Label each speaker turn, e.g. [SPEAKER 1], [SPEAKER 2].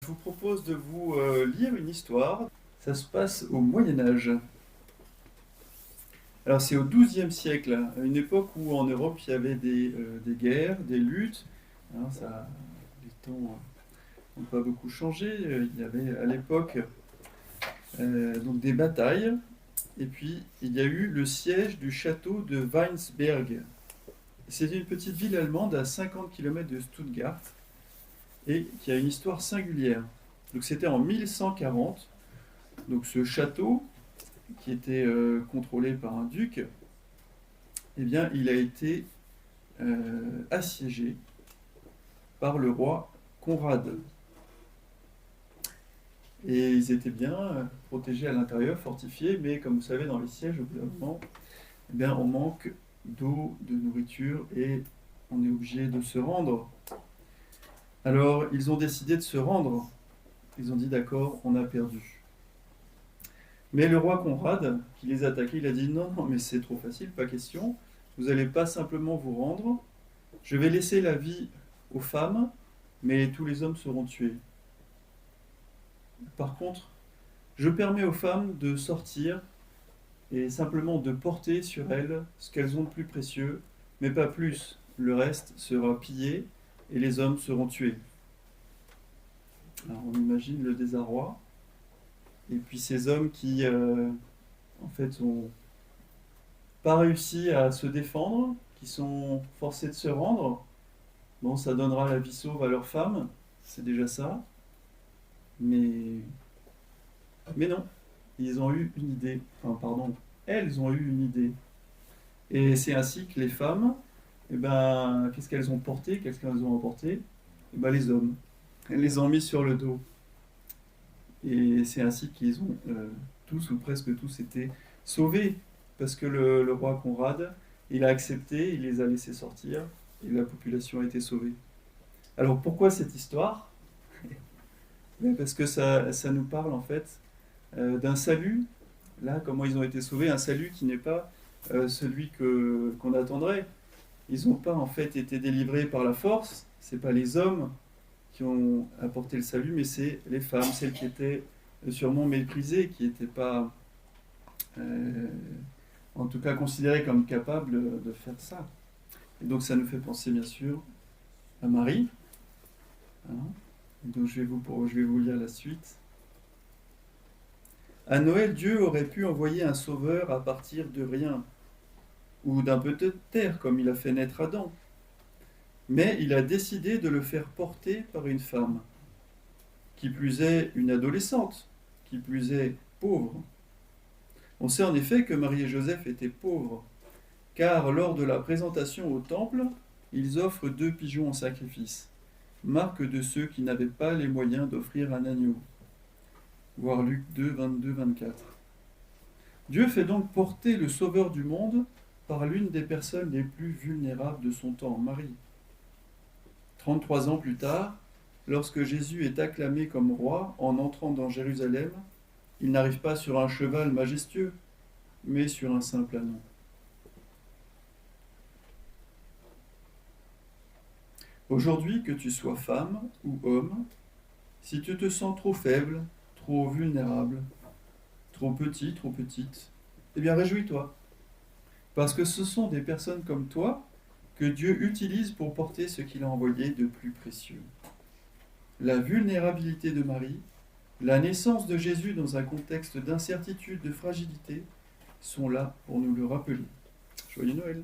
[SPEAKER 1] Je vous propose de vous lire une histoire. Ça se passe au Moyen Âge. Alors c'est au XIIe siècle, à une époque où en Europe il y avait des guerres, des luttes. Les temps n'ont pas beaucoup changé. Il y avait à l'époque donc des batailles. Et puis il y a eu le siège du château de Weinsberg. C'était une petite ville allemande à 50 km de Stuttgart et qui a une histoire singulière. Donc c'était en 1140. Donc ce château, qui était contrôlé par un duc, eh bien, il a été assiégé par le roi Conrad. Et ils étaient bien protégés à l'intérieur, fortifiés, mais comme vous savez, dans les sièges, au bout d'un moment, eh bien, on manque d'eau, de nourriture, et on est obligé de se rendre. Alors, ils ont décidé de se rendre. Ils ont dit, d'accord, on a perdu. Mais le roi Conrad, qui les attaquait, il a dit, non, non, mais c'est trop facile, pas question. Vous n'allez pas simplement vous rendre. Je vais laisser la vie aux femmes, mais tous les hommes seront tués. Par contre, je permets aux femmes de sortir et simplement de porter sur elles ce qu'elles ont de plus précieux, mais pas plus. Le reste sera pillé et les hommes seront tués. Alors on imagine le désarroi. Et puis ces hommes qui, en fait, ont pas réussi à se défendre, qui sont forcés de se rendre. Bon, ça donnera la vie sauve à leurs femmes, c'est déjà ça. Mais, mais non, ils ont eu une idée. Enfin, pardon, elles ont eu une idée. Et c'est ainsi que les femmes, eh ben, qu'est-ce qu'elles ont porté, qu'est-ce qu'elles ont emporté? Eh ben, les hommes. Elles les ont mis sur le dos. Et c'est ainsi qu'ils ont tous ou presque tous été sauvés. Parce que le roi Conrad, il a accepté, il les a laissés sortir, et la population a été sauvée. Alors pourquoi cette histoire? Parce que ça nous parle en fait d'un salut, là, comment ils ont été sauvés, un salut qui n'est pas celui qu'on attendrait. Ils n'ont pas en fait été délivrés par la force, c'est pas les hommes qui ont apporté le salut, mais c'est les femmes, celles qui étaient sûrement méprisées, qui n'étaient pas, en tout cas, considérées comme capables de faire ça. Et donc ça nous fait penser bien sûr à Marie. Hein. Donc je vais vous lire la suite. À Noël, Dieu aurait pu envoyer un sauveur à partir de rien, ou d'un peu de terre, comme il a fait naître Adam. Mais il a décidé de le faire porter par une femme, qui plus est une adolescente, qui plus est pauvre. On sait en effet que Marie et Joseph étaient pauvres, car lors de la présentation au temple, ils offrent 2 pigeons en sacrifice, marque de ceux qui n'avaient pas les moyens d'offrir un agneau. Voir Luc 2, 22, 24. Dieu fait donc porter le Sauveur du monde par l'une des personnes les plus vulnérables de son temps, Marie. 33 ans plus tard, lorsque Jésus est acclamé comme roi en entrant dans Jérusalem, il n'arrive pas sur un cheval majestueux, mais sur un simple ânon. Aujourd'hui, que tu sois femme ou homme, si tu te sens trop faible, trop vulnérable, trop petit, trop petite, eh bien réjouis-toi. Parce que ce sont des personnes comme toi que Dieu utilise pour porter ce qu'il a envoyé de plus précieux. La vulnérabilité de Marie, la naissance de Jésus dans un contexte d'incertitude, de fragilité, sont là pour nous le rappeler. Joyeux Noël!